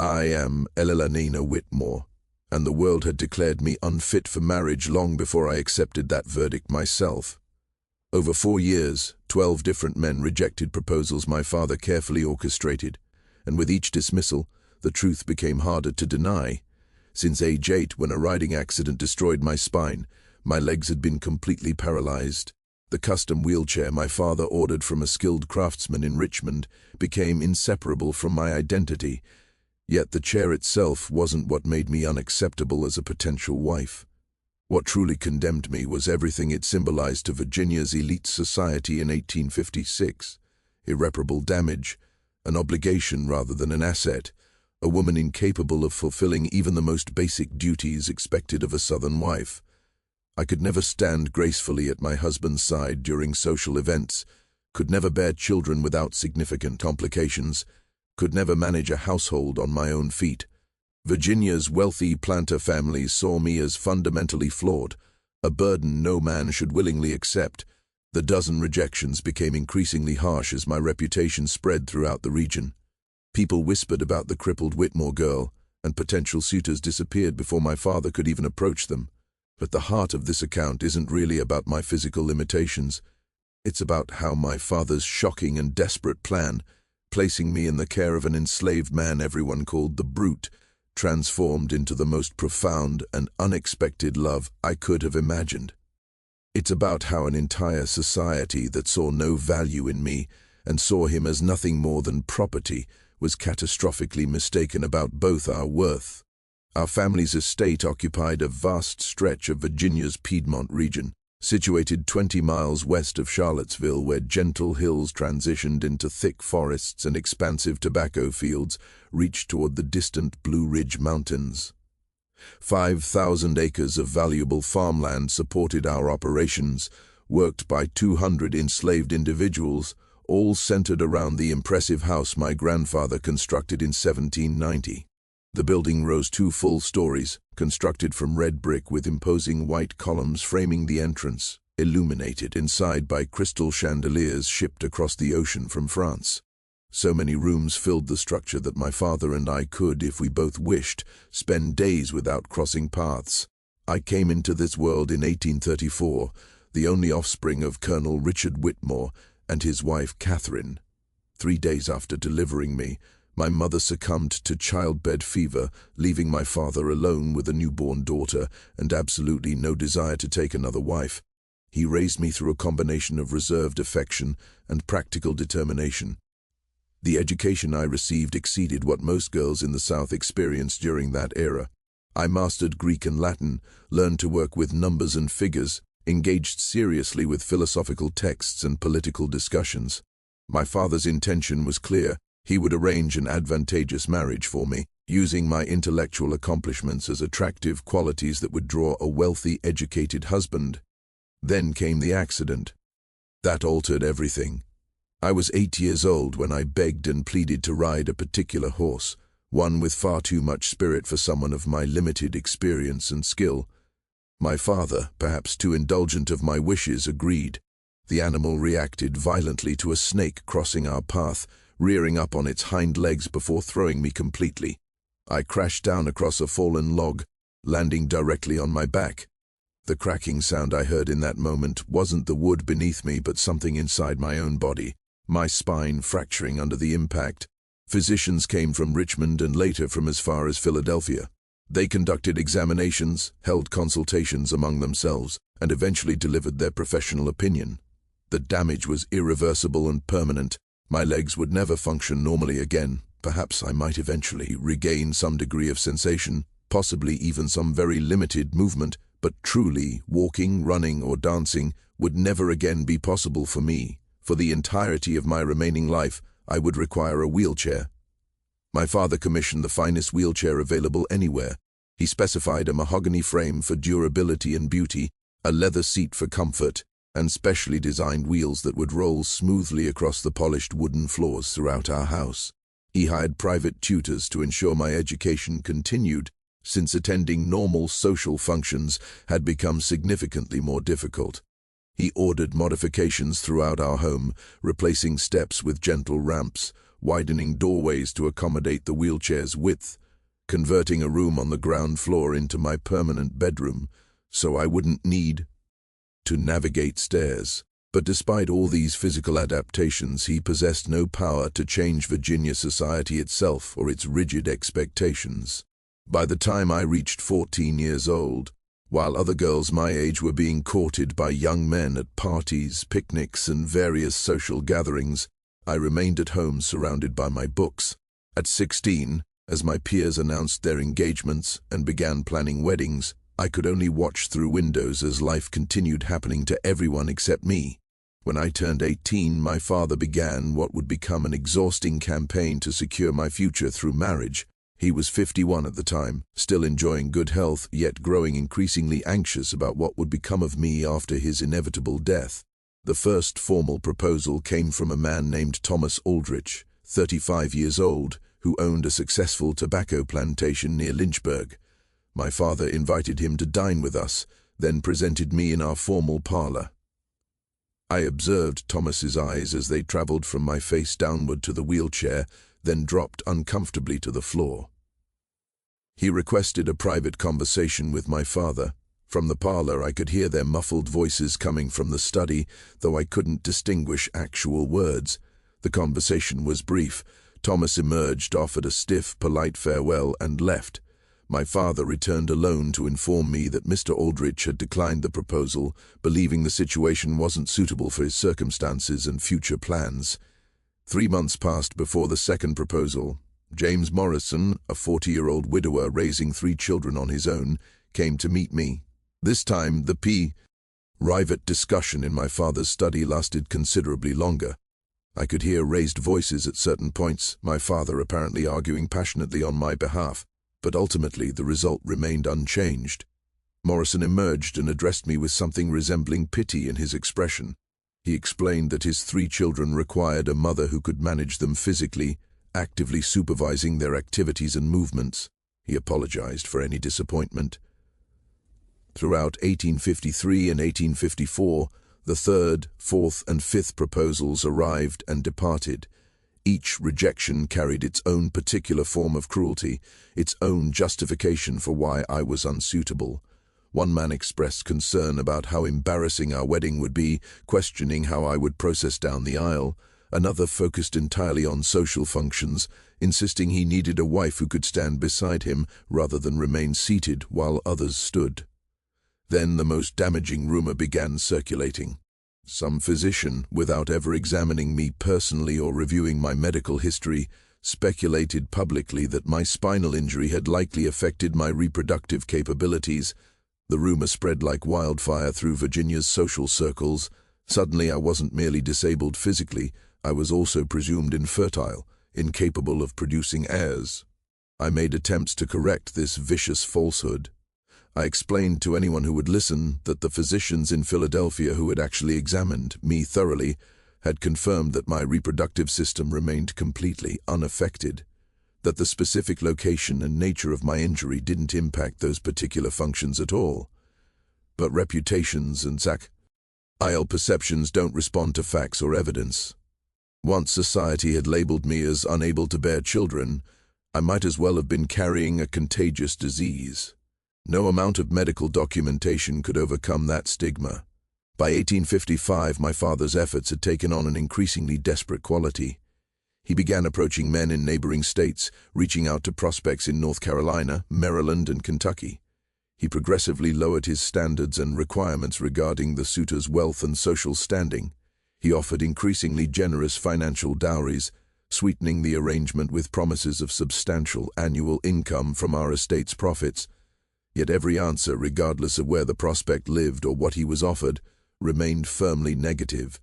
I am Eleanor Whitmore, and the world had declared me unfit for marriage long before I accepted that verdict myself. Over 4 years, 12 different men rejected proposals my father carefully orchestrated, and with each dismissal, the truth became harder to deny. Since age 8, when a riding accident destroyed my spine, my legs had been completely paralyzed. The custom wheelchair my father ordered from a skilled craftsman in Richmond became inseparable from my identity. Yet the chair itself wasn't what made me unacceptable as a potential wife. What truly condemned me was everything it symbolized to Virginia's elite society in 1856. Irreparable damage, an obligation rather than an asset, a woman incapable of fulfilling even the most basic duties expected of a Southern wife. I could never stand gracefully at my husband's side during social events, could never bear children without significant complications, could never manage a household on my own feet. Virginia's wealthy planter families saw me as fundamentally flawed, a burden no man should willingly accept. The dozen rejections became increasingly harsh as my reputation spread throughout the region. People whispered about the crippled Whitmore girl, and potential suitors disappeared before my father could even approach them. But the heart of this account isn't really about my physical limitations. It's about how my father's shocking and desperate plan, placing me in the care of an enslaved man everyone called the Brute, transformed into the most profound and unexpected love I could have imagined. It's about how an entire society that saw no value in me and saw him as nothing more than property was catastrophically mistaken about both our worth. Our family's estate occupied a vast stretch of Virginia's Piedmont region, situated 20 miles west of Charlottesville, where gentle hills transitioned into thick forests and expansive tobacco fields reached toward the distant Blue Ridge Mountains. 5,000 acres of valuable farmland supported our operations, worked by 200 enslaved individuals, all centered around the impressive house my grandfather constructed in 1790. The building rose 2 full stories, constructed from red brick with imposing white columns framing the entrance, illuminated inside by crystal chandeliers shipped across the ocean from France. So many rooms filled the structure that my father and I could, if we both wished, spend days without crossing paths. I came into this world in 1834, the only offspring of Colonel Richard Whitmore and his wife Catherine. 3 days after delivering me, my mother succumbed to childbed fever, leaving my father alone with a newborn daughter and absolutely no desire to take another wife. He raised me through a combination of reserved affection and practical determination. The education I received exceeded what most girls in the South experienced during that era. I mastered Greek and Latin, learned to work with numbers and figures, engaged seriously with philosophical texts and political discussions. My father's intention was clear. He would arrange an advantageous marriage for me, using my intellectual accomplishments as attractive qualities that would draw a wealthy, educated husband. Then came the accident. That altered everything. I was 8 years old when I begged and pleaded to ride a particular horse, one with far too much spirit for someone of my limited experience and skill. My father, perhaps too indulgent of my wishes, agreed. The animal reacted violently to a snake crossing our path, rearing up on its hind legs before throwing me completely. I crashed down across a fallen log, landing directly on my back. The cracking sound I heard in that moment wasn't the wood beneath me, but something inside my own body, my spine fracturing under the impact. Physicians came from Richmond and later from as far as Philadelphia. They conducted examinations, held consultations among themselves, and eventually delivered their professional opinion. The damage was irreversible and permanent. My legs would never function normally again. Perhaps I might eventually regain some degree of sensation, possibly even some very limited movement, but truly walking, running, or dancing would never again be possible for me. For the entirety of my remaining life, I would require a wheelchair. My father commissioned the finest wheelchair available anywhere. He specified a mahogany frame for durability and beauty, a leather seat for comfort, and specially designed wheels that would roll smoothly across the polished wooden floors throughout our house. He hired private tutors to ensure my education continued, since attending normal social functions had become significantly more difficult. He ordered modifications throughout our home, replacing steps with gentle ramps, widening doorways to accommodate the wheelchair's width, converting a room on the ground floor into my permanent bedroom so I wouldn't need to navigate stairs. But despite all these physical adaptations, he possessed no power to change Virginia society itself or its rigid expectations. By the time I reached 14 years old, while other girls my age were being courted by young men at parties, picnics, and various social gatherings, I remained at home surrounded by my books. At 16, as my peers announced their engagements and began planning weddings, I could only watch through windows as life continued happening to everyone except me. When I turned 18, my father began what would become an exhausting campaign to secure my future through marriage. He was 51 at the time, still enjoying good health, yet growing increasingly anxious about what would become of me after his inevitable death. The first formal proposal came from a man named Thomas Aldrich, 35 years old, who owned a successful tobacco plantation near Lynchburg. My father invited him to dine with us, then presented me in our formal parlor. I observed Thomas's eyes as they traveled from my face downward to the wheelchair, then dropped uncomfortably to the floor. He requested a private conversation with my father. From the parlor I could hear their muffled voices coming from the study, though I couldn't distinguish actual words. The conversation was brief. Thomas emerged, offered a stiff, polite farewell, and left. My father returned alone to inform me that Mr. Aldrich had declined the proposal, believing the situation wasn't suitable for his circumstances and future plans. 3 months passed before the second proposal. James Morrison, a 40-year-old widower raising 3 children on his own, came to meet me. This time, the private discussion in my father's study lasted considerably longer. I could hear raised voices at certain points, my father apparently arguing passionately on my behalf, but ultimately the result remained unchanged. Morrison emerged and addressed me with something resembling pity in his expression. He explained that his 3 children required a mother who could manage them physically, actively supervising their activities and movements. He apologized for any disappointment. Throughout 1853 and 1854, the 3rd, 4th, and 5th proposals arrived and departed. Each rejection carried its own particular form of cruelty, its own justification for why I was unsuitable. One man expressed concern about how embarrassing our wedding would be, questioning how I would process down the aisle. Another focused entirely on social functions, insisting he needed a wife who could stand beside him rather than remain seated while others stood. Then the most damaging rumor began circulating. Some physician, without ever examining me personally or reviewing my medical history, speculated publicly that my spinal injury had likely affected my reproductive capabilities. The rumor spread like wildfire through Virginia's social circles. Suddenly I wasn't merely disabled physically, I was also presumed infertile, incapable of producing heirs. I made attempts to correct this vicious falsehood. I explained to anyone who would listen that the physicians in Philadelphia who had actually examined me thoroughly had confirmed that my reproductive system remained completely unaffected, that the specific location and nature of my injury didn't impact those particular functions at all. But reputations and societal perceptions don't respond to facts or evidence. Once society had labeled me as unable to bear children, I might as well have been carrying a contagious disease. No amount of medical documentation could overcome that stigma. By 1855, my father's efforts had taken on an increasingly desperate quality. He began approaching men in neighboring states, reaching out to prospects in North Carolina, Maryland, and Kentucky. He progressively lowered his standards and requirements regarding the suitor's wealth and social standing. He offered increasingly generous financial dowries, sweetening the arrangement with promises of substantial annual income from our estate's profits. Yet every answer, regardless of where the prospect lived or what he was offered, remained firmly negative.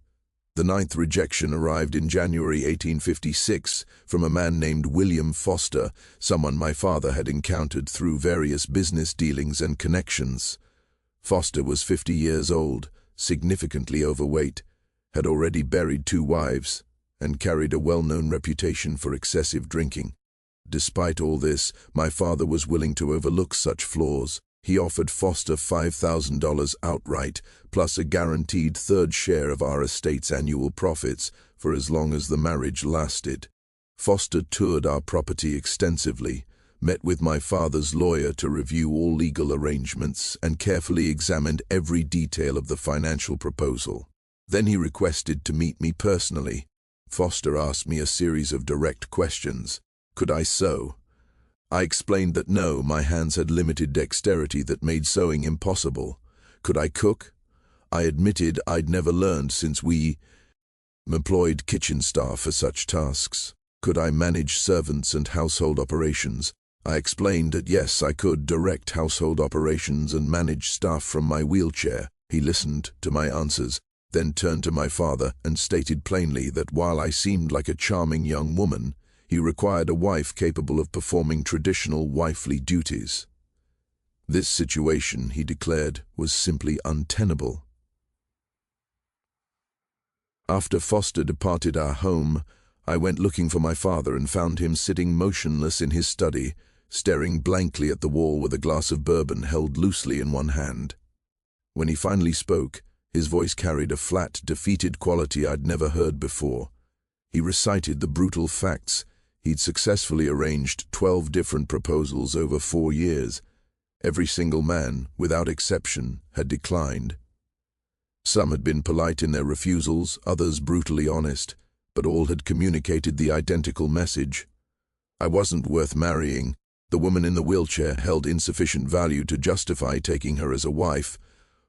The 9th rejection arrived in January 1856 from a man named William Foster, someone my father had encountered through various business dealings and connections. Foster was 50 years old, significantly overweight, had already buried 2 wives, and carried a well-known reputation for excessive drinking. Despite all this, my father was willing to overlook such flaws. He offered Foster $5,000 outright, plus a guaranteed 1/3 share of our estate's annual profits for as long as the marriage lasted. Foster toured our property extensively, met with my father's lawyer to review all legal arrangements, and carefully examined every detail of the financial proposal. Then he requested to meet me personally. Foster asked me a series of direct questions. Could I sew? I explained that no, my hands had limited dexterity that made sewing impossible. Could I cook? I admitted I'd never learned since we employed kitchen staff for such tasks. Could I manage servants and household operations? I explained that yes, I could direct household operations and manage staff from my wheelchair. He listened to my answers, then turned to my father and stated plainly that while I seemed like a charming young woman, he required a wife capable of performing traditional wifely duties. This situation, he declared, was simply untenable. After Foster departed our home, I went looking for my father and found him sitting motionless in his study, staring blankly at the wall with a glass of bourbon held loosely in one hand. When he finally spoke, his voice carried a flat, defeated quality I'd never heard before. He recited the brutal facts. He'd successfully arranged 12 different proposals over 4 years. Every single man, without exception, had declined. Some had been polite in their refusals, others brutally honest, but all had communicated the identical message. I wasn't worth marrying. The woman in the wheelchair held insufficient value to justify taking her as a wife.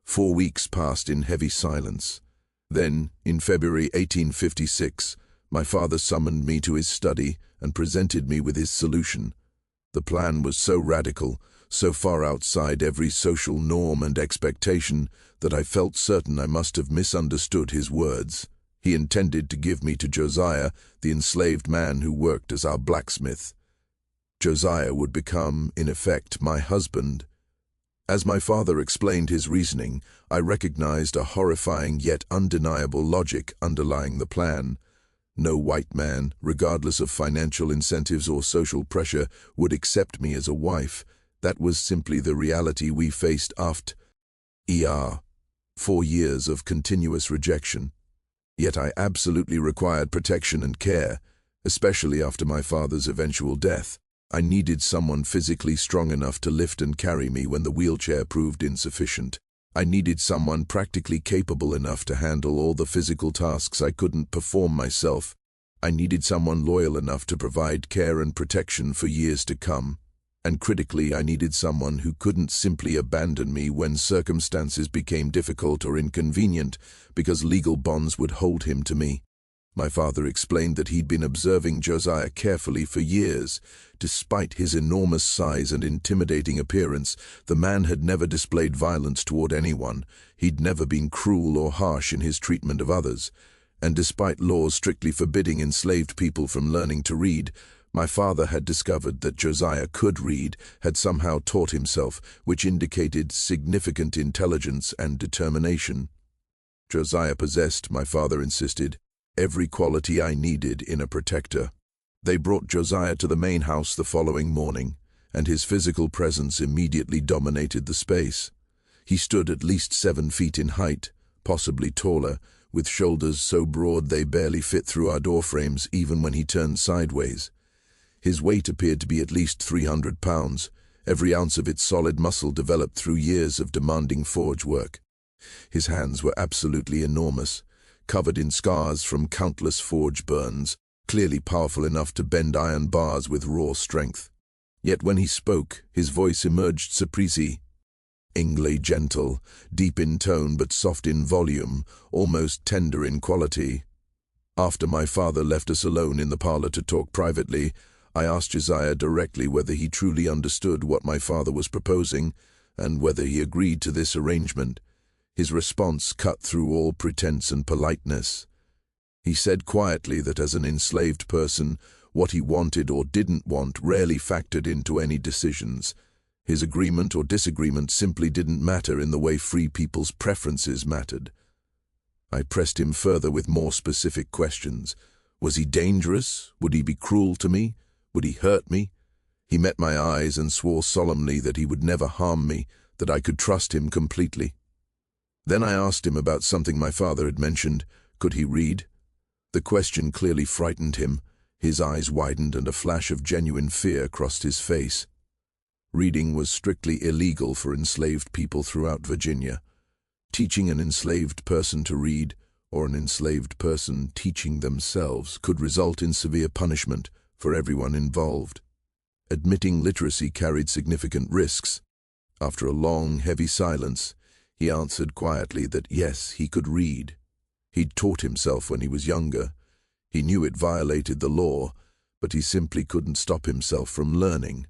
4 weeks passed in heavy silence. Then, in February 1856, my father summoned me to his study and presented me with his solution. The plan was so radical, so far outside every social norm and expectation, that I felt certain I must have misunderstood his words. He intended to give me to Josiah, the enslaved man who worked as our blacksmith. Josiah would become, in effect, my husband. As my father explained his reasoning, I recognized a horrifying yet undeniable logic underlying the plan. No white man, regardless of financial incentives or social pressure, would accept me as a wife. That was simply the reality we faced after 4 years of continuous rejection. Yet I absolutely required protection and care, especially after my father's eventual death. I needed someone physically strong enough to lift and carry me when the wheelchair proved insufficient. I needed someone practically capable enough to handle all the physical tasks I couldn't perform myself. I needed someone loyal enough to provide care and protection for years to come. And critically, I needed someone who couldn't simply abandon me when circumstances became difficult or inconvenient, because legal bonds would hold him to me. My father explained that he'd been observing Josiah carefully for years. Despite his enormous size and intimidating appearance, the man had never displayed violence toward anyone. He'd never been cruel or harsh in his treatment of others. And despite laws strictly forbidding enslaved people from learning to read, my father had discovered that Josiah could read, had somehow taught himself, which indicated significant intelligence and determination. Josiah possessed, my father insisted, every quality I needed in a protector. They brought Josiah to the main house the following morning, and his physical presence immediately dominated the space. He stood at least 7 feet in height, possibly taller, with shoulders so broad they barely fit through our door frames even when he turned sideways. His weight appeared to be at least 300 pounds, every ounce of its solid muscle developed through years of demanding forge work. His hands were absolutely enormous, covered in scars from countless forge burns, clearly powerful enough to bend iron bars with raw strength. Yet when he spoke, his voice emerged surprisingly gentle, deep in tone but soft in volume, almost tender in quality. After my father left us alone in the parlor to talk privately, I asked Josiah directly whether he truly understood what my father was proposing, and whether he agreed to this arrangement. His response cut through all pretense and politeness. He said quietly that as an enslaved person, what he wanted or didn't want rarely factored into any decisions. His agreement or disagreement simply didn't matter in the way free people's preferences mattered. I pressed him further with more specific questions. Was he dangerous? Would he be cruel to me? Would he hurt me? He met my eyes and swore solemnly that he would never harm me, that I could trust him completely. Then I asked him about something my father had mentioned. Could he read? The question clearly frightened him. His eyes widened and a flash of genuine fear crossed his face. Reading was strictly illegal for enslaved people throughout Virginia. Teaching an enslaved person to read, or an enslaved person teaching themselves, could result in severe punishment for everyone involved. Admitting literacy carried significant risks. After a long, heavy silence, he answered quietly that yes, he could read. He'd taught himself when he was younger. He knew it violated the law, but he simply couldn't stop himself from learning.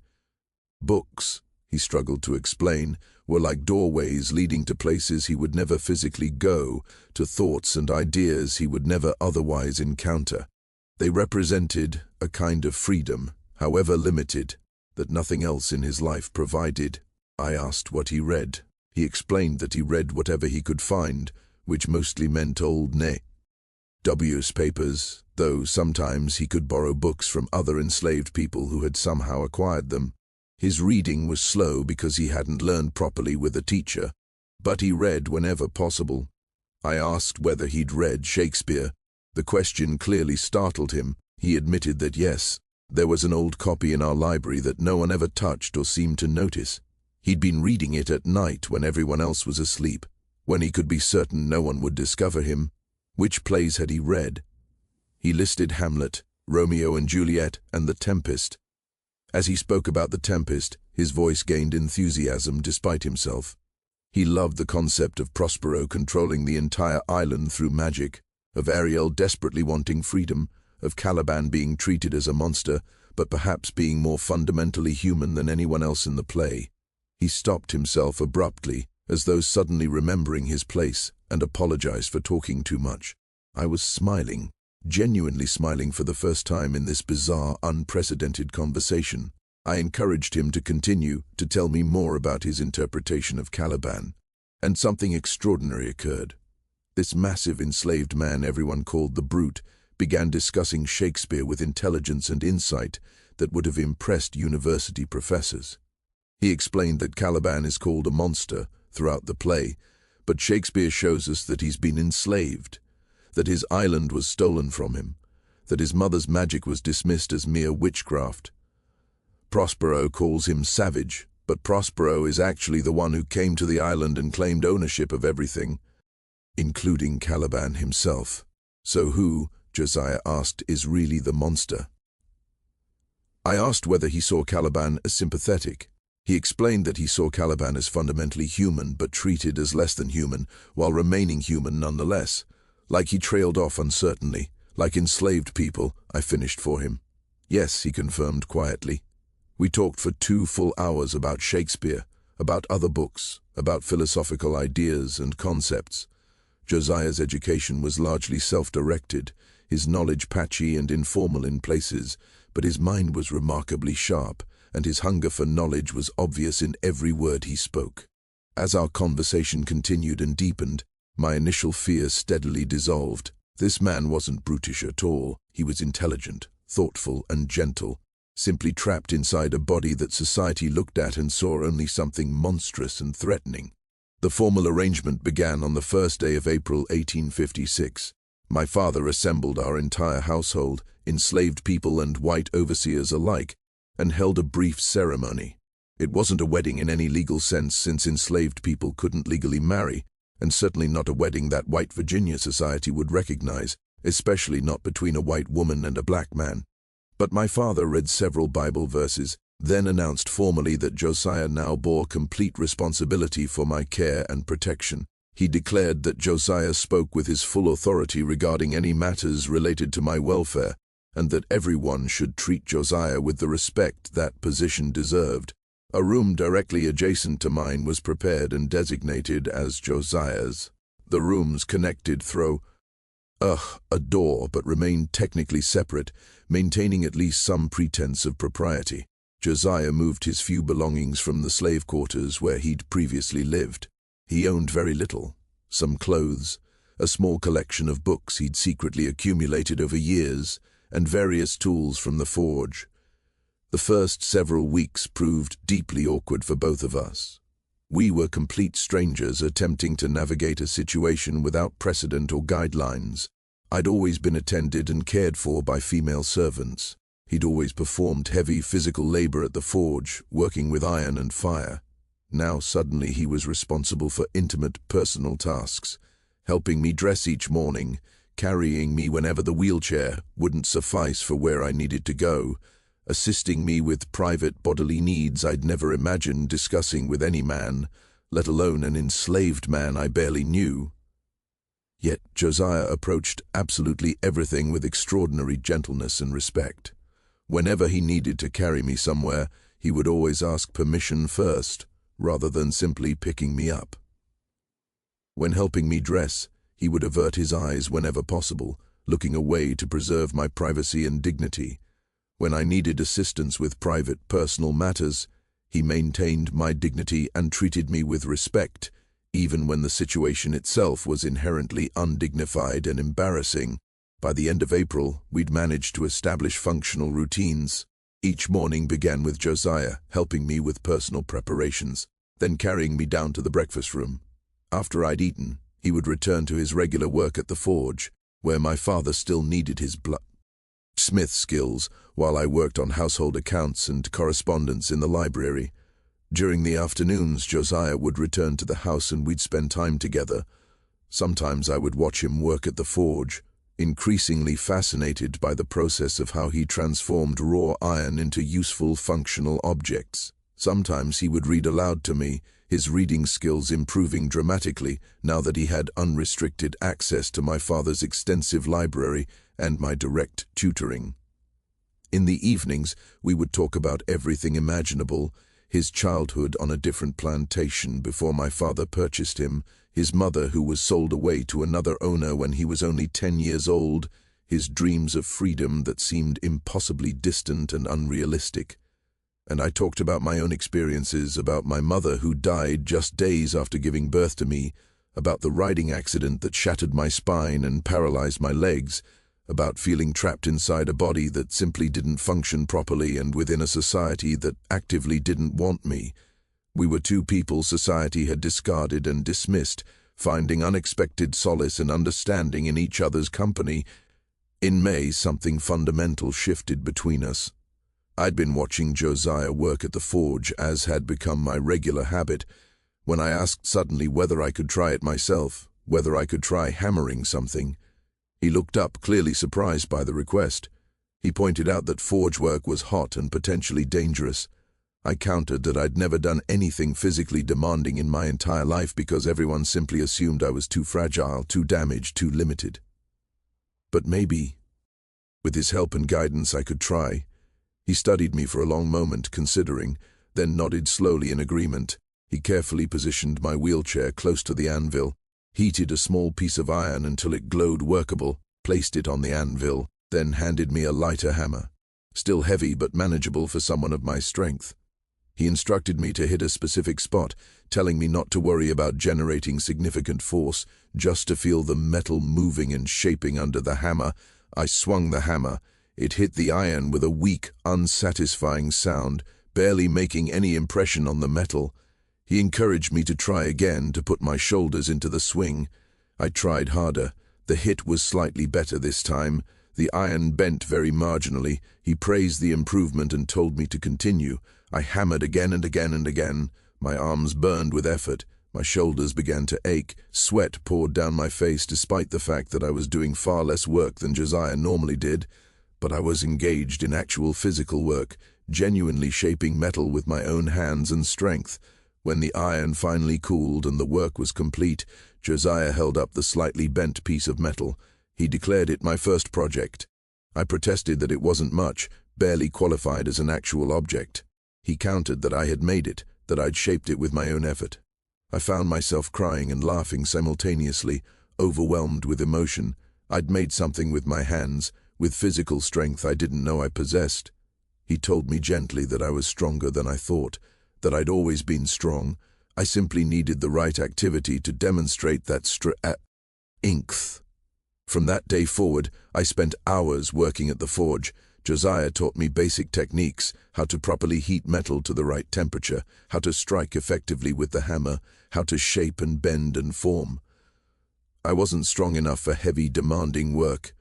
Books, he struggled to explain, were like doorways leading to places he would never physically go, to thoughts and ideas he would never otherwise encounter. They represented a kind of freedom, however limited, that nothing else in his life provided. I asked what he read. He explained that he read whatever he could find, which mostly meant old newspapers, though sometimes he could borrow books from other enslaved people who had somehow acquired them. His reading was slow because he hadn't learned properly with a teacher, but he read whenever possible. I asked whether he'd read Shakespeare. The question clearly startled him. He admitted that yes, there was an old copy in our library that no one ever touched or seemed to notice. He'd been reading it at night when everyone else was asleep, when he could be certain no one would discover him. Which plays had he read? He listed Hamlet, Romeo and Juliet, and The Tempest. As he spoke about The Tempest, his voice gained enthusiasm despite himself. He loved the concept of Prospero controlling the entire island through magic, of Ariel desperately wanting freedom, of Caliban being treated as a monster, but perhaps being more fundamentally human than anyone else in the play. He stopped himself abruptly, as though suddenly remembering his place, and apologized for talking too much. I was smiling, genuinely smiling for the first time in this bizarre, unprecedented conversation. I encouraged him to continue, to tell me more about his interpretation of Caliban. And something extraordinary occurred. This massive enslaved man everyone called the Brute began discussing Shakespeare with intelligence and insight that would have impressed university professors. He explained that Caliban is called a monster throughout the play, but Shakespeare shows us that he's been enslaved, that his island was stolen from him, that his mother's magic was dismissed as mere witchcraft. Prospero calls him savage, but Prospero is actually the one who came to the island and claimed ownership of everything, including Caliban himself. So who, Josiah asked, is really the monster? I asked whether he saw Caliban as sympathetic. He explained that he saw Caliban as fundamentally human, but treated as less than human, while remaining human nonetheless. Like he trailed off uncertainly, like enslaved people. I finished for him. Yes, he confirmed quietly. We talked for 2 full hours about Shakespeare, about other books, about philosophical ideas and concepts. Josiah's education was largely self-directed, his knowledge patchy and informal in places, but his mind was remarkably sharp, and his hunger for knowledge was obvious in every word he spoke. As our conversation continued and deepened, my initial fears steadily dissolved. This man wasn't brutish at all. He was intelligent, thoughtful, and gentle, simply trapped inside a body that society looked at and saw only something monstrous and threatening. The formal arrangement began on the first day of April 1856. My father assembled our entire household, enslaved people and white overseers alike, and held a brief ceremony. It wasn't a wedding in any legal sense, since enslaved people couldn't legally marry, and certainly not a wedding that white Virginia society would recognize, especially not between a white woman and a black man. But my father read several Bible verses, then announced formally that Josiah now bore complete responsibility for my care and protection. He declared that Josiah spoke with his full authority regarding any matters related to my welfare, and that everyone should treat Josiah with the respect that position deserved. A room directly adjacent to mine was prepared and designated as Josiah's. The rooms connected through a door, but remained technically separate, maintaining at least some pretense of propriety. Josiah moved his few belongings from the slave quarters where he'd previously lived. He owned very little: some clothes, a small collection of books he'd secretly accumulated over years, and various tools from the forge. The first several weeks proved deeply awkward for both of us. We were complete strangers attempting to navigate a situation without precedent or guidelines. I'd always been attended and cared for by female servants. He'd always performed heavy physical labor at the forge, working with iron and fire. Now suddenly he was responsible for intimate personal tasks, helping me dress each morning, carrying me whenever the wheelchair wouldn't suffice for where I needed to go, assisting me with private bodily needs I'd never imagined discussing with any man, let alone an enslaved man I barely knew. Yet Josiah approached absolutely everything with extraordinary gentleness and respect. Whenever he needed to carry me somewhere, he would always ask permission first, rather than simply picking me up. When helping me dress, he would avert his eyes whenever possible, looking away to preserve my privacy and dignity. When I needed assistance with private, personal matters, he maintained my dignity and treated me with respect, even when the situation itself was inherently undignified and embarrassing. By the end of April, we'd managed to establish functional routines. Each morning began with Josiah helping me with personal preparations, then carrying me down to the breakfast room. After I'd eaten, he would return to his regular work at the forge, where my father still needed his smith skills, while I worked on household accounts and correspondence in the library. During the afternoons, Josiah would return to the house and we'd spend time together. Sometimes I would watch him work at the forge, increasingly fascinated by the process of how he transformed raw iron into useful, functional objects. Sometimes he would read aloud to me, his reading skills improving dramatically now that he had unrestricted access to my father's extensive library and my direct tutoring. In the evenings, we would talk about everything imaginable: his childhood on a different plantation before my father purchased him, his mother who was sold away to another owner when he was only 10 years old, his dreams of freedom that seemed impossibly distant and unrealistic. And I talked about my own experiences, about my mother who died just days after giving birth to me, about the riding accident that shattered my spine and paralyzed my legs, about feeling trapped inside a body that simply didn't function properly and within a society that actively didn't want me. We were two people society had discarded and dismissed, finding unexpected solace and understanding in each other's company. In May, something fundamental shifted between us. I'd been watching Josiah work at the forge, as had become my regular habit, when I asked suddenly whether I could try it myself, whether I could try hammering something. He looked up, clearly surprised by the request. He pointed out that forge work was hot and potentially dangerous. I countered that I'd never done anything physically demanding in my entire life because everyone simply assumed I was too fragile, too damaged, too limited. But maybe, with his help and guidance, I could try. He studied me for a long moment, considering, then nodded slowly in agreement. He carefully positioned my wheelchair close to the anvil, heated a small piece of iron until it glowed workable, placed it on the anvil, then handed me a lighter hammer, still heavy but manageable for someone of my strength. He instructed me to hit a specific spot, telling me not to worry about generating significant force, just to feel the metal moving and shaping under the hammer. I swung the hammer. It hit the iron with a weak, unsatisfying sound, barely making any impression on the metal. He encouraged me to try again, to put my shoulders into the swing. I tried harder. The hit was slightly better this time. The iron bent very marginally. He praised the improvement and told me to continue. I hammered again and again and again. My arms burned with effort. My shoulders began to ache. Sweat poured down my face despite the fact that I was doing far less work than Josiah normally did. But I was engaged in actual physical work, genuinely shaping metal with my own hands and strength. When the iron finally cooled and the work was complete, Josiah held up the slightly bent piece of metal. He declared it my first project. I protested that it wasn't much, barely qualified as an actual object. He countered that I had made it, that I'd shaped it with my own effort. I found myself crying and laughing simultaneously, overwhelmed with emotion. I'd made something with my hands, with physical strength I didn't know I possessed. He told me gently that I was stronger than I thought, that I'd always been strong. I simply needed the right activity to demonstrate that strength. From that day forward, I spent hours working at the forge. Josiah taught me basic techniques, how to properly heat metal to the right temperature, how to strike effectively with the hammer, how to shape and bend and form. I wasn't strong enough for heavy, demanding work,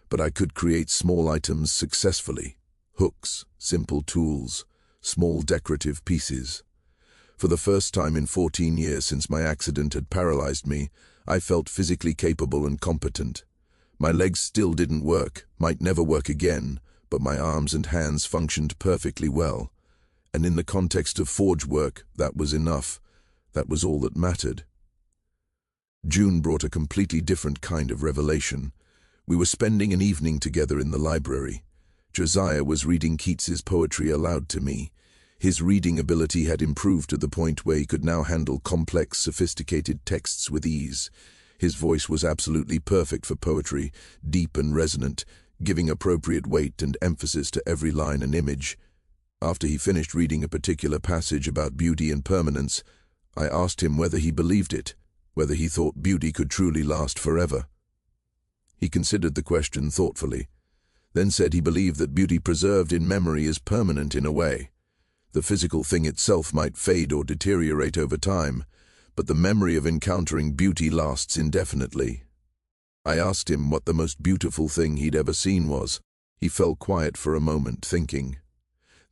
but I could create small items successfully. Hooks, simple tools, small decorative pieces. For the first time in 14 years since my accident had paralyzed me, I felt physically capable and competent. My legs still didn't work, might never work again, but my arms and hands functioned perfectly well. And in the context of forge work, that was enough. That was all that mattered. June brought a completely different kind of revelation. We were spending an evening together in the library. Josiah was reading Keats's poetry aloud to me. His reading ability had improved to the point where he could now handle complex, sophisticated texts with ease. His voice was absolutely perfect for poetry, deep and resonant, giving appropriate weight and emphasis to every line and image. After he finished reading a particular passage about beauty and permanence, I asked him whether he believed it, whether he thought beauty could truly last forever. He considered the question thoughtfully, then said he believed that beauty preserved in memory is permanent in a way. The physical thing itself might fade or deteriorate over time, but the memory of encountering beauty lasts indefinitely. I asked him what the most beautiful thing he'd ever seen was. He fell quiet for a moment, thinking.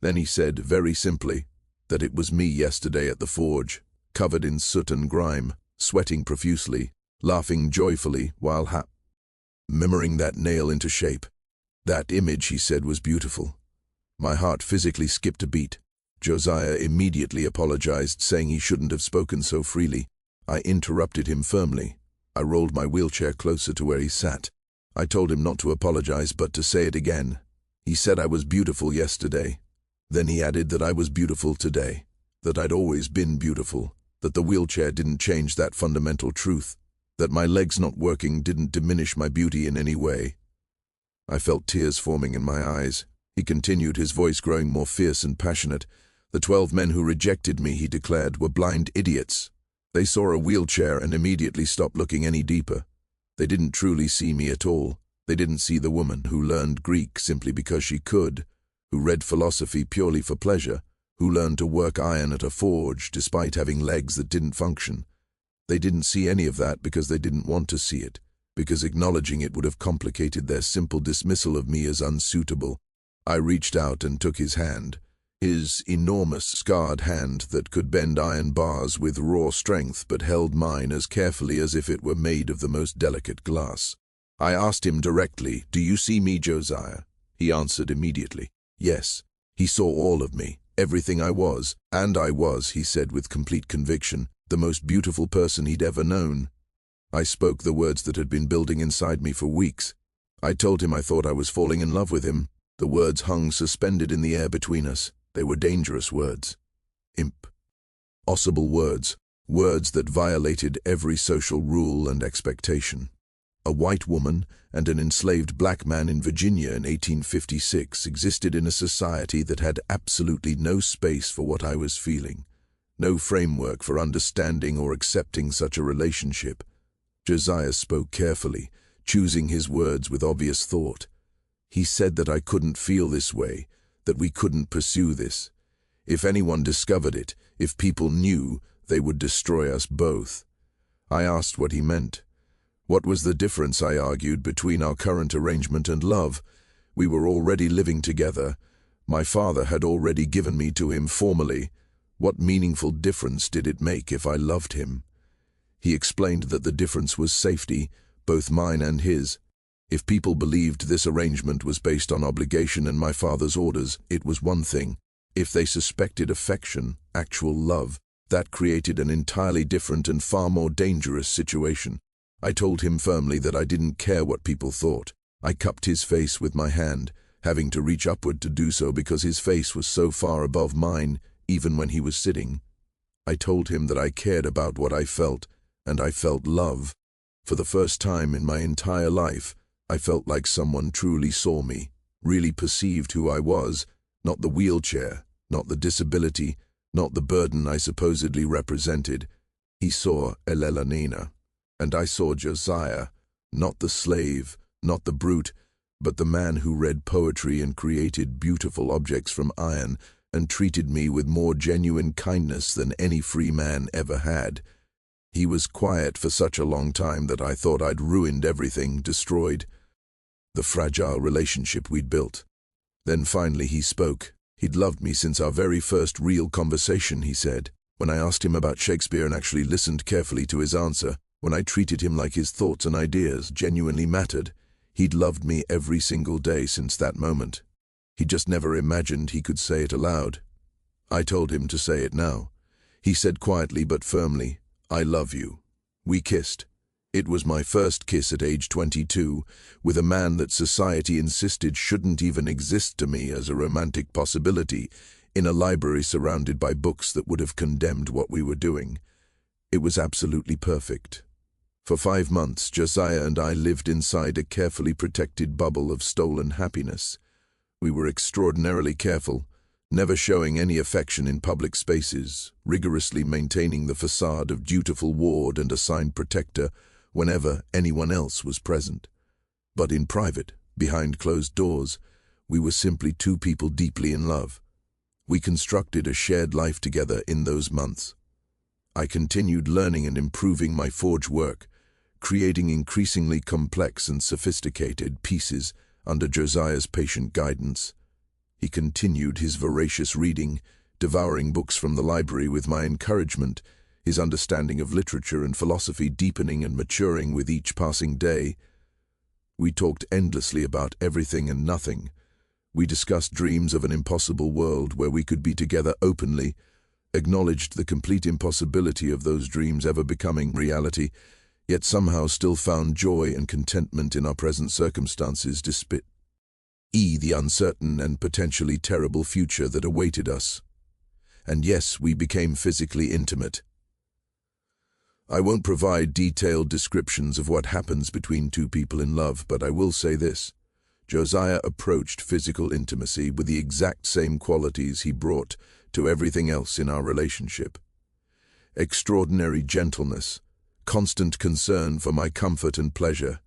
Then he said, very simply, that it was me yesterday at the forge, covered in soot and grime, sweating profusely, laughing joyfully while hammering that nail into shape. That image, he said, was beautiful. My heart physically skipped a beat. Josiah immediately apologized, saying he shouldn't have spoken so freely. I interrupted him firmly. I rolled my wheelchair closer to where he sat. I told him not to apologize, but to say it again. He said I was beautiful yesterday. Then he added that I was beautiful today, that I'd always been beautiful, that the wheelchair didn't change that fundamental truth, that my legs not working didn't diminish my beauty in any way. I felt tears forming in my eyes. He continued, his voice growing more fierce and passionate. The 12 men who rejected me, he declared, were blind idiots. They saw a wheelchair and immediately stopped looking any deeper. They didn't truly see me at all. They didn't see the woman who learned Greek simply because she could, who read philosophy purely for pleasure, who learned to work iron at a forge despite having legs that didn't function. They didn't see any of that because they didn't want to see it, because acknowledging it would have complicated their simple dismissal of me as unsuitable. I reached out and took his hand. His enormous, scarred hand that could bend iron bars with raw strength but held mine as carefully as if it were made of the most delicate glass. I asked him directly, "Do you see me, Josiah?" He answered immediately, "Yes." He saw all of me, everything I was, and I was, he said with complete conviction, the most beautiful person he'd ever known. I spoke the words that had been building inside me for weeks. I told him I thought I was falling in love with him. The words hung suspended in the air between us. They were dangerous words. Impossible words. Words that violated every social rule and expectation. A white woman and an enslaved black man in Virginia in 1856 existed in a society that had absolutely no space for what I was feeling, no framework for understanding or accepting such a relationship. Josiah spoke carefully, choosing his words with obvious thought. He said that I couldn't feel this way, that we couldn't pursue this. If anyone discovered it, if people knew, they would destroy us both. I asked what he meant. What was the difference, I argued, between our current arrangement and love? We were already living together. My father had already given me to him formally. What meaningful difference did it make if I loved him? He explained that the difference was safety, both mine and his. If people believed this arrangement was based on obligation and my father's orders, it was one thing. If they suspected affection, actual love, that created an entirely different and far more dangerous situation. I told him firmly that I didn't care what people thought. I cupped his face with my hand, having to reach upward to do so because his face was so far above mine, even when he was sitting. I told him that I cared about what I felt, and I felt love. For the first time in my entire life, I felt like someone truly saw me, really perceived who I was, not the wheelchair, not the disability, not the burden I supposedly represented. He saw Elelanina, and I saw Josiah, not the slave, not the brute, but the man who read poetry and created beautiful objects from iron and treated me with more genuine kindness than any free man ever had. He was quiet for such a long time that I thought I'd ruined everything, destroyed the fragile relationship we'd built. Then finally he spoke. He'd loved me since our very first real conversation, he said. When I asked him about Shakespeare and actually listened carefully to his answer, when I treated him like his thoughts and ideas genuinely mattered, he'd loved me every single day since that moment. He just never imagined he could say it aloud. I told him to say it now. He said quietly but firmly, "I love you." We kissed. It was my first kiss at age 22, with a man that society insisted shouldn't even exist to me as a romantic possibility, in a library surrounded by books that would have condemned what we were doing. It was absolutely perfect. For 5 months, Josiah and I lived inside a carefully protected bubble of stolen happiness. We were extraordinarily careful, never showing any affection in public spaces, rigorously maintaining the facade of dutiful ward and assigned protector whenever anyone else was present. But in private, behind closed doors, we were simply two people deeply in love. We constructed a shared life together in those months. I continued learning and improving my forge work, creating increasingly complex and sophisticated pieces under Josiah's patient guidance. He continued his voracious reading, devouring books from the library with my encouragement, his understanding of literature and philosophy deepening and maturing with each passing day. We talked endlessly about everything and nothing. We discussed dreams of an impossible world where we could be together openly, acknowledged the complete impossibility of those dreams ever becoming reality, yet somehow still found joy and contentment in our present circumstances despite the uncertain and potentially terrible future that awaited us. And yes, we became physically intimate. I won't provide detailed descriptions of what happens between two people in love, but I will say this. Josiah approached physical intimacy with the exact same qualities he brought to everything else in our relationship. Extraordinary gentleness, constant concern for my comfort and pleasure,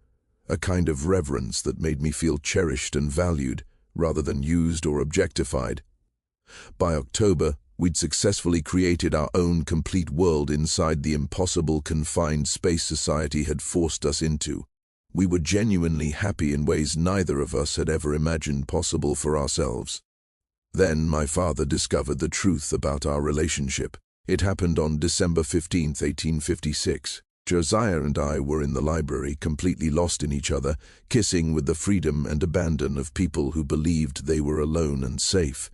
a kind of reverence that made me feel cherished and valued rather than used or objectified. By October, we'd successfully created our own complete world inside the impossible confined space society had forced us into. We were genuinely happy in ways neither of us had ever imagined possible for ourselves. Then my father discovered the truth about our relationship. It happened on December 15, 1856. Josiah and I were in the library, completely lost in each other, kissing with the freedom and abandon of people who believed they were alone and safe.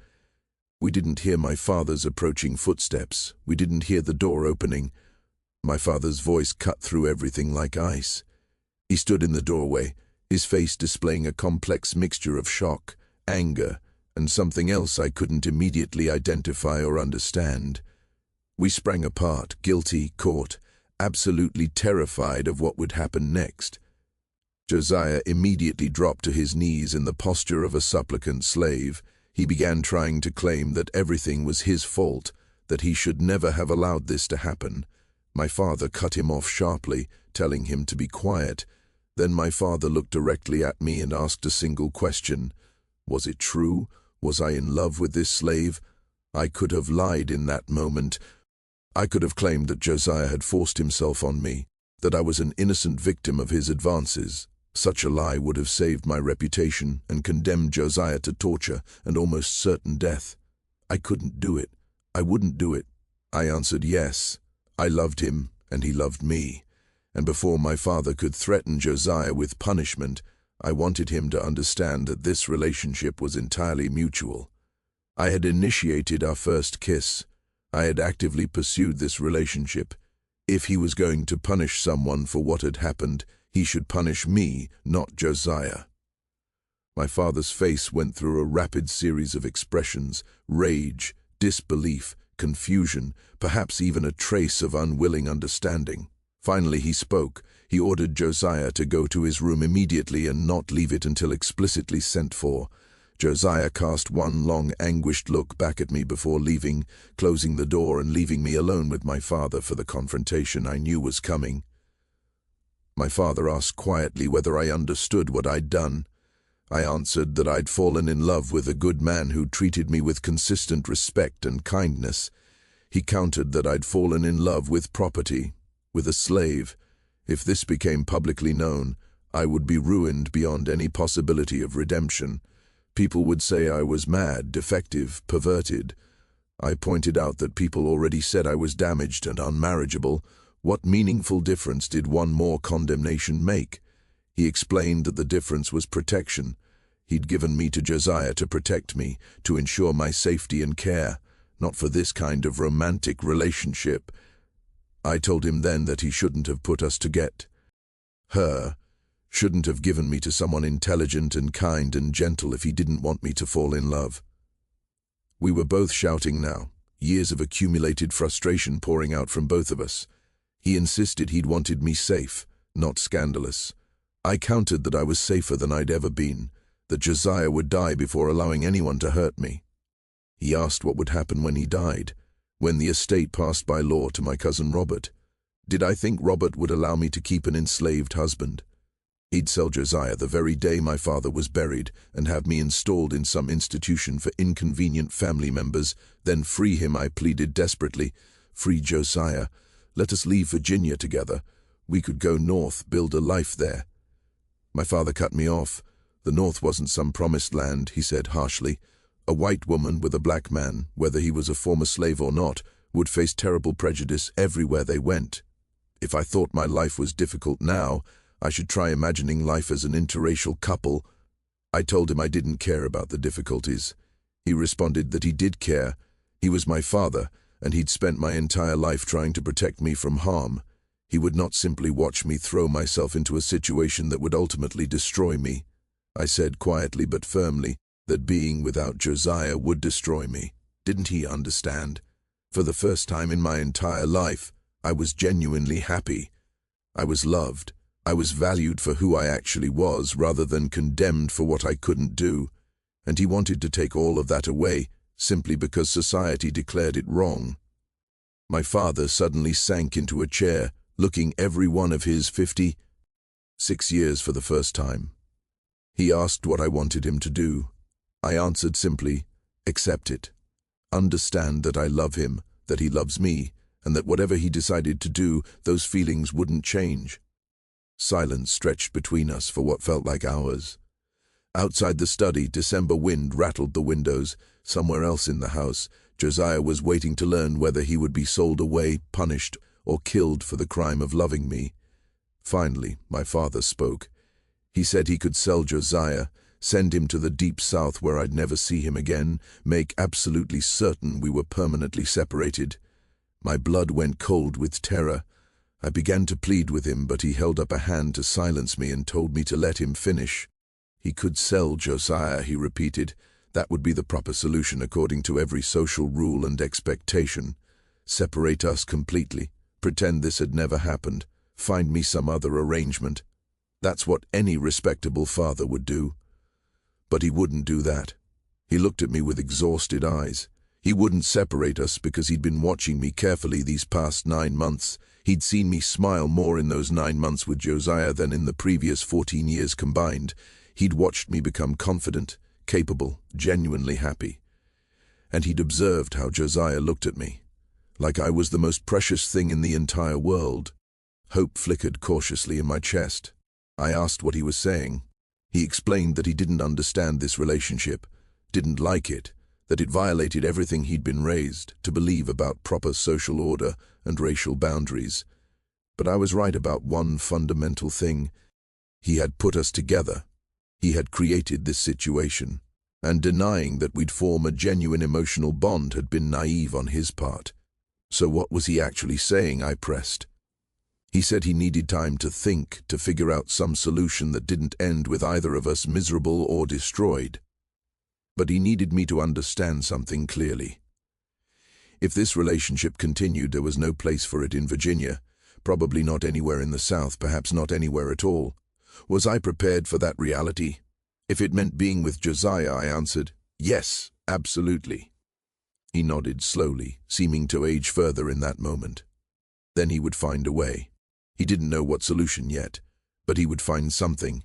We didn't hear my father's approaching footsteps. We didn't hear the door opening. My father's voice cut through everything like ice. He stood in the doorway, his face displaying a complex mixture of shock, anger, and something else I couldn't immediately identify or understand. We sprang apart, guilty, caught, absolutely terrified of what would happen next. Josiah immediately dropped to his knees in the posture of a supplicant slave. He began trying to claim that everything was his fault, that he should never have allowed this to happen. My father cut him off sharply, telling him to be quiet. Then my father looked directly at me and asked a single question. Was it true? Was I in love with this slave? I could have lied in that moment. I could have claimed that Josiah had forced himself on me, that I was an innocent victim of his advances. Such a lie would have saved my reputation and condemned Josiah to torture and almost certain death. I couldn't do it. I wouldn't do it. I answered yes. I loved him, and he loved me. And before my father could threaten Josiah with punishment, I wanted him to understand that this relationship was entirely mutual. I had initiated our first kiss. I had actively pursued this relationship. If he was going to punish someone for what had happened, he should punish me, not Josiah. My father's face went through a rapid series of expressions: rage, disbelief, confusion, perhaps even a trace of unwilling understanding. Finally he spoke. He ordered Josiah to go to his room immediately and not leave it until explicitly sent for. Josiah cast one long, anguished look back at me before leaving, closing the door and leaving me alone with my father for the confrontation I knew was coming. My father asked quietly whether I understood what I'd done. I answered that I'd fallen in love with a good man who treated me with consistent respect and kindness. He countered that I'd fallen in love with property. with a slave. If this became publicly known, I would be ruined beyond any possibility of redemption. People would say I was mad, defective, perverted. I pointed out that people already said I was damaged and unmarriageable. What meaningful difference did one more condemnation make? He explained that the difference was protection. He'd given me to Josiah to protect me, to ensure my safety and care, not for this kind of romantic relationship. I told him then that he shouldn't have put us to get her, shouldn't have given me to someone intelligent and kind and gentle if he didn't want me to fall in love. We were both shouting now, years of accumulated frustration pouring out from both of us. He insisted he'd wanted me safe, not scandalous. I countered that I was safer than I'd ever been, that Josiah would die before allowing anyone to hurt me. He asked what would happen when he died, when the estate passed by law to my cousin Robert. Did I think Robert would allow me to keep an enslaved husband? He'd sell Josiah the very day my father was buried and have me installed in some institution for inconvenient family members, then free him, I pleaded desperately. Free Josiah. Let us leave Virginia together. We could go north, build a life there. My father cut me off. The north wasn't some promised land, he said harshly. A white woman with a black man, whether he was a former slave or not, would face terrible prejudice everywhere they went. If I thought my life was difficult now, I should try imagining life as an interracial couple. I told him I didn't care about the difficulties. He responded that he did care. He was my father, and he'd spent my entire life trying to protect me from harm. He would not simply watch me throw myself into a situation that would ultimately destroy me. I said quietly but firmly that being without Josiah would destroy me. Didn't he understand? For the first time in my entire life, I was genuinely happy. I was loved. I was valued for who I actually was rather than condemned for what I couldn't do. And he wanted to take all of that away simply because society declared it wrong. My father suddenly sank into a chair, looking every one of his 56 years for the first time. He asked what I wanted him to do. I answered simply, accept it. Understand that I love him, that he loves me, and that whatever he decided to do, those feelings wouldn't change. Silence stretched between us for what felt like hours. Outside the study, December wind rattled the windows. Somewhere else in the house, Josiah was waiting to learn whether he would be sold away, punished, or killed for the crime of loving me. Finally, my father spoke. He said he could sell Josiah, send him to the deep south where I'd never see him again, make absolutely certain we were permanently separated. My blood went cold with terror. I began to plead with him, but he held up a hand to silence me and told me to let him finish. He could sell Josiah, he repeated. That would be the proper solution according to every social rule and expectation. Separate us completely. Pretend this had never happened. Find me some other arrangement. That's what any respectable father would do. But he wouldn't do that. He looked at me with exhausted eyes. He wouldn't separate us because he'd been watching me carefully these past 9 months. He'd seen me smile more in those 9 months with Josiah than in the previous 14 years combined. He'd watched me become confident, capable, genuinely happy. And he'd observed how Josiah looked at me, like I was the most precious thing in the entire world. Hope flickered cautiously in my chest. I asked what he was saying. He explained that he didn't understand this relationship, didn't like it, that it violated everything he'd been raised to believe about proper social order and racial boundaries. But I was right about one fundamental thing. He had put us together. He had created this situation, and denying that we'd form a genuine emotional bond had been naive on his part. So what was he actually saying? I pressed. He said he needed time to think, to figure out some solution that didn't end with either of us miserable or destroyed. But he needed me to understand something clearly. If this relationship continued, there was no place for it in Virginia, probably not anywhere in the South, perhaps not anywhere at all. Was I prepared for that reality? If it meant being with Josiah, I answered, yes, absolutely. He nodded slowly, seeming to age further in that moment. Then he would find a way. He didn't know what solution yet, but he would find something.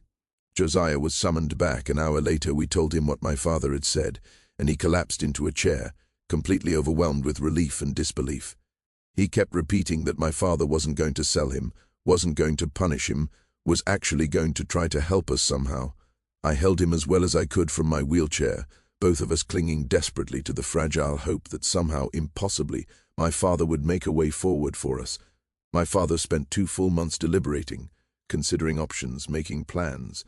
Josiah was summoned back. An hour later we told him what my father had said, and he collapsed into a chair, completely overwhelmed with relief and disbelief. He kept repeating that my father wasn't going to sell him, wasn't going to punish him, was actually going to try to help us somehow. I held him as well as I could from my wheelchair, both of us clinging desperately to the fragile hope that somehow, impossibly, my father would make a way forward for us. My father spent 2 full months deliberating, considering options, making plans.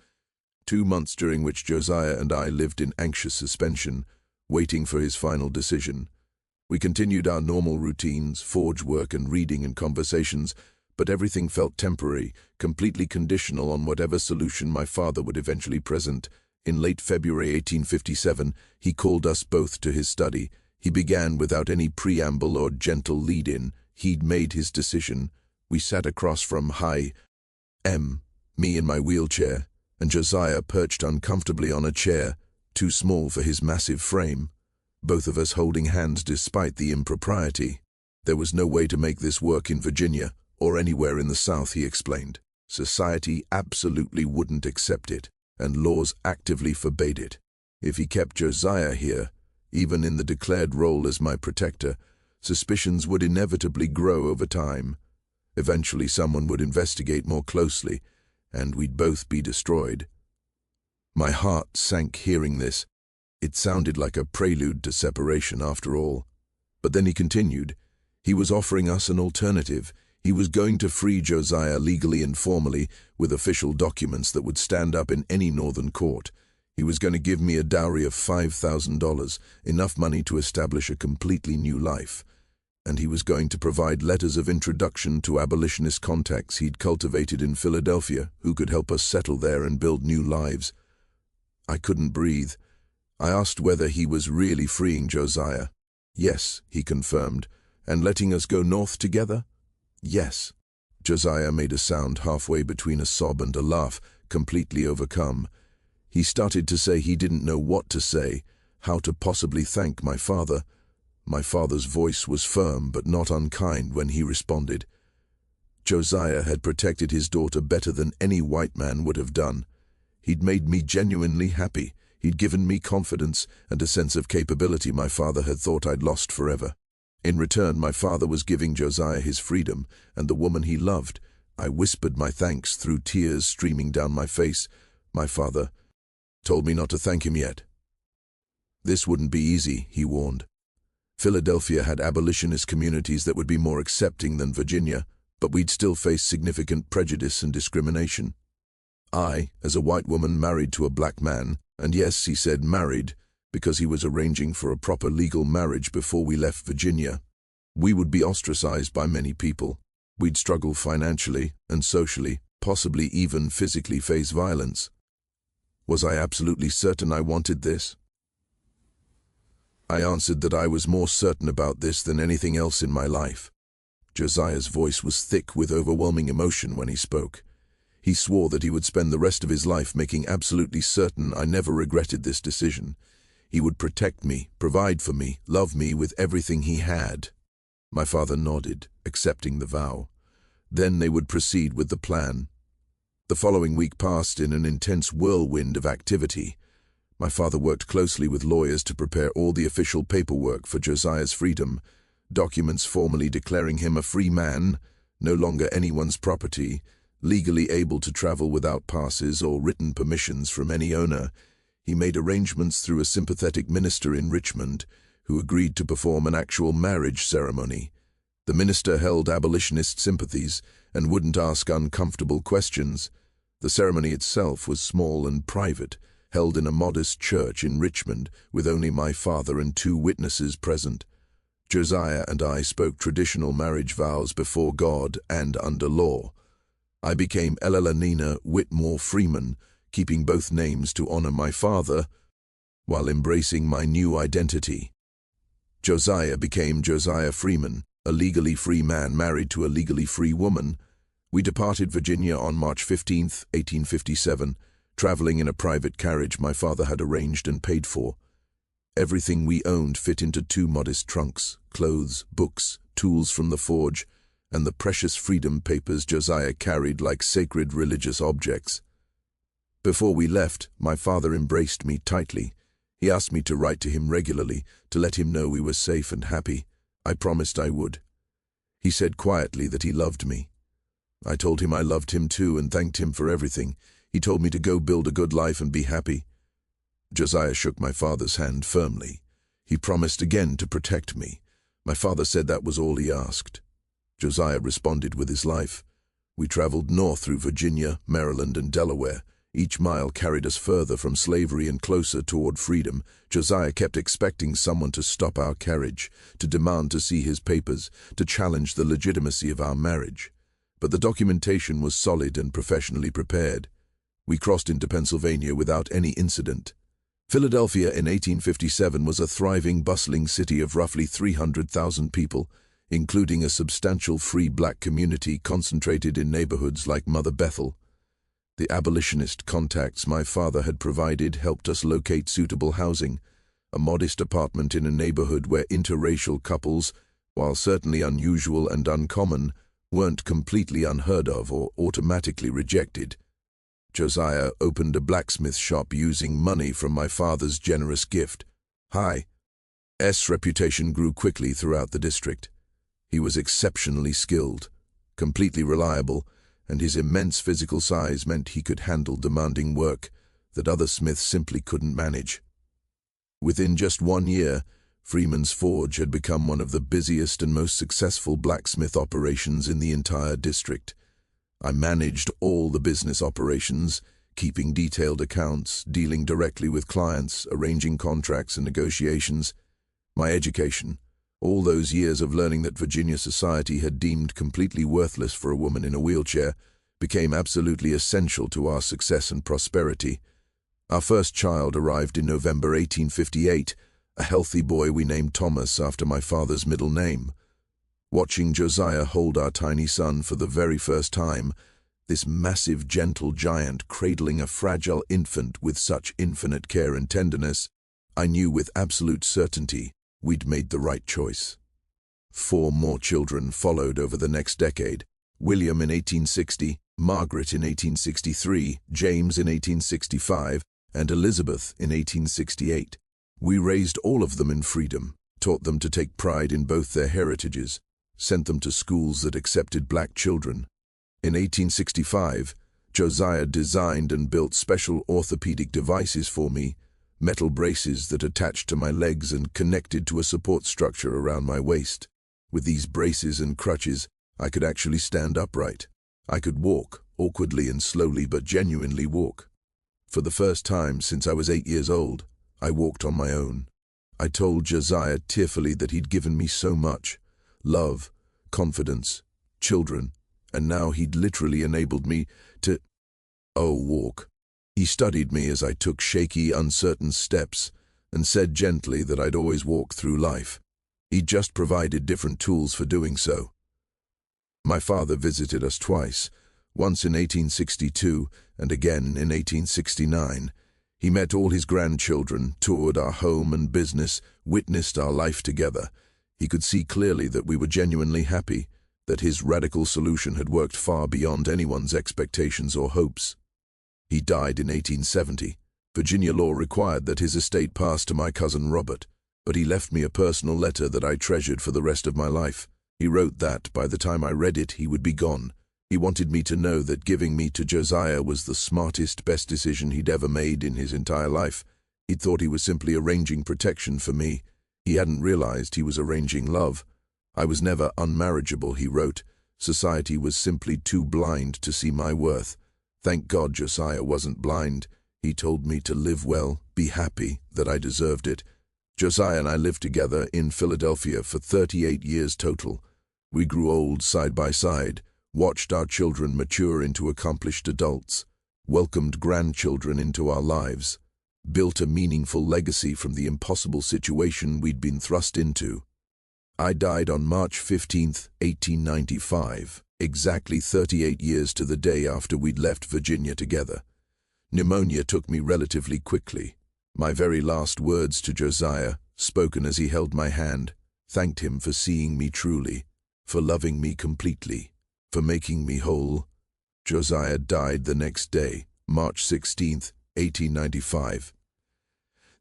2 months during which Josiah and I lived in anxious suspension, waiting for his final decision. We continued our normal routines, forge work and reading and conversations, but everything felt temporary, completely conditional on whatever solution my father would eventually present. In late February 1857, he called us both to his study. He began without any preamble or gentle lead-in. He'd made his decision. We sat across from me in my wheelchair, and Josiah perched uncomfortably on a chair, too small for his massive frame, both of us holding hands despite the impropriety. There was no way to make this work in Virginia, or anywhere in the South, he explained. Society absolutely wouldn't accept it, and laws actively forbade it. If he kept Josiah here, even in the declared role as my protector, suspicions would inevitably grow over time. Eventually someone would investigate more closely, and we'd both be destroyed. My heart sank hearing this. It sounded like a prelude to separation after all. But then he continued. He was offering us an alternative. He was going to free Josiah legally and formally, with official documents that would stand up in any northern court. He was going to give me a dowry of $5,000, enough money to establish a completely new life. And he was going to provide letters of introduction to abolitionist contacts he'd cultivated in Philadelphia, who could help us settle there and build new lives. I couldn't breathe. I asked whether he was really freeing Josiah. Yes, he confirmed. And letting us go north together? Yes. Josiah made a sound halfway between a sob and a laugh, completely overcome. He started to say he didn't know what to say, how to possibly thank my father. My father's voice was firm but not unkind when he responded. Josiah had protected his daughter better than any white man would have done. He'd made me genuinely happy. He'd given me confidence and a sense of capability my father had thought I'd lost forever. In return, my father was giving Josiah his freedom and the woman he loved. I whispered my thanks through tears streaming down my face. My father told me not to thank him yet. This wouldn't be easy, he warned. Philadelphia had abolitionist communities that would be more accepting than Virginia, but we'd still face significant prejudice and discrimination. I, as a white woman married to a black man, and yes, he said married, because he was arranging for a proper legal marriage before we left Virginia, we would be ostracized by many people. We'd struggle financially and socially, possibly even physically face violence. Was I absolutely certain I wanted this? I answered that I was more certain about this than anything else in my life. Josiah's voice was thick with overwhelming emotion when he spoke. He swore that he would spend the rest of his life making absolutely certain I never regretted this decision. He would protect me, provide for me, love me with everything he had. My father nodded, accepting the vow. Then they would proceed with the plan. The following week passed in an intense whirlwind of activity. My father worked closely with lawyers to prepare all the official paperwork for Josiah's freedom, documents formally declaring him a free man, no longer anyone's property, legally able to travel without passes or written permissions from any owner. He made arrangements through a sympathetic minister in Richmond, who agreed to perform an actual marriage ceremony. The minister held abolitionist sympathies and wouldn't ask uncomfortable questions. The ceremony itself was small and private, held in a modest church in Richmond with only my father and 2 witnesses present. Josiah and I spoke traditional marriage vows before God and under law. I became Elanina Whitmore Freeman, keeping both names to honor my father, while embracing my new identity. Josiah became Josiah Freeman, a legally free man married to a legally free woman. We departed Virginia on March 15, 1857, traveling in a private carriage my father had arranged and paid for. Everything we owned fit into 2 modest trunks: clothes, books, tools from the forge, and the precious freedom papers Josiah carried like sacred religious objects. Before we left, my father embraced me tightly. He asked me to write to him regularly, to let him know we were safe and happy. I promised I would. He said quietly that he loved me. I told him I loved him too and thanked him for everything. He told me to go build a good life and be happy. Josiah shook my father's hand firmly. He promised again to protect me. My father said that was all he asked. Josiah responded with his life. We traveled north through Virginia, Maryland, and Delaware. Each mile carried us further from slavery and closer toward freedom. Josiah kept expecting someone to stop our carriage, to demand to see his papers, to challenge the legitimacy of our marriage. But the documentation was solid and professionally prepared. We crossed into Pennsylvania without any incident. Philadelphia in 1857 was a thriving, bustling city of roughly 300,000 people, including a substantial free black community concentrated in neighborhoods like Mother Bethel. The abolitionist contacts my father had provided helped us locate suitable housing, a modest apartment in a neighborhood where interracial couples, while certainly unusual and uncommon, weren't completely unheard of or automatically rejected. Josiah opened a blacksmith shop using money from my father's generous gift. His reputation grew quickly throughout the district. He was exceptionally skilled, completely reliable, and his immense physical size meant he could handle demanding work that other smiths simply couldn't manage. Within just 1 year, Freeman's Forge had become one of the busiest and most successful blacksmith operations in the entire district. I managed all the business operations, keeping detailed accounts, dealing directly with clients, arranging contracts and negotiations. My education, all those years of learning that Virginia society had deemed completely worthless for a woman in a wheelchair, became absolutely essential to our success and prosperity. Our first child arrived in November 1858, a healthy boy we named Thomas after my father's middle name. Watching Josiah hold our tiny son for the very first time, this massive, gentle giant cradling a fragile infant with such infinite care and tenderness, I knew with absolute certainty we'd made the right choice. 4 more children followed over the next decade: William in 1860, Margaret in 1863, James in 1865, and Elizabeth in 1868. We raised all of them in freedom, taught them to take pride in both their heritages, sent them to schools that accepted black children. In 1865, Josiah designed and built special orthopedic devices for me, metal braces that attached to my legs and connected to a support structure around my waist. With these braces and crutches, I could actually stand upright. I could walk, awkwardly and slowly, but genuinely walk. For the first time since I was 8 years old, I walked on my own. I told Josiah tearfully that he'd given me so much: love, confidence, children, and now he'd literally enabled me to walk. He studied me as I took shaky, uncertain steps and said gently that I'd always walk through life. He'd just provided different tools for doing so. My father visited us twice, once in 1862 and again in 1869. He met all his grandchildren, toured our home and business, witnessed our life together. He could see clearly that we were genuinely happy, that his radical solution had worked far beyond anyone's expectations or hopes. He died in 1870. Virginia law required that his estate pass to my cousin Robert, but he left me a personal letter that I treasured for the rest of my life. He wrote that, by the time I read it, he would be gone. He wanted me to know that giving me to Josiah was the smartest, best decision he'd ever made in his entire life. He'd thought he was simply arranging protection for me. He hadn't realized he was arranging love. I was never unmarriageable, he wrote. Society was simply too blind to see my worth. Thank God Josiah wasn't blind. He told me to live well, be happy, that I deserved it. Josiah and I lived together in Philadelphia for 38 years total. We grew old side by side, watched our children mature into accomplished adults, welcomed grandchildren into our lives, built a meaningful legacy from the impossible situation we'd been thrust into. I died on March 15, 1895, exactly 38 years to the day after we'd left Virginia together. Pneumonia took me relatively quickly. My very last words to Josiah, spoken as he held my hand, thanked him for seeing me truly, for loving me completely, for making me whole. Josiah died the next day, March 16, 1895.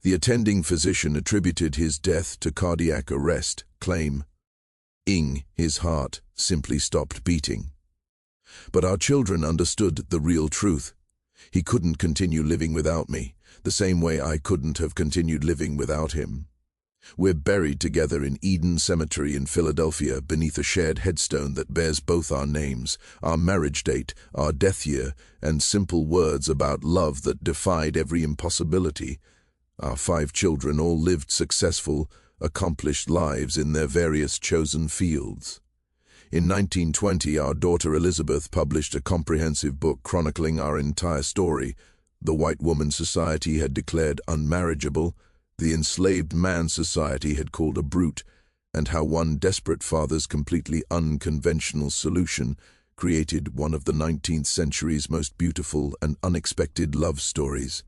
The attending physician attributed his death to cardiac arrest, claim, His heart simply stopped beating. But our children understood the real truth. He couldn't continue living without me, the same way I couldn't have continued living without him. We're buried together in Eden Cemetery in Philadelphia beneath a shared headstone that bears both our names, our marriage date, our death year, and simple words about love that defied every impossibility. Our 5 children all lived successful, accomplished lives in their various chosen fields. In 1920, our daughter Elizabeth published a comprehensive book chronicling our entire story. The white woman society had declared unmarriageable, the enslaved man society had called a brute, and how one desperate father's completely unconventional solution created one of the 19th century's most beautiful and unexpected love stories.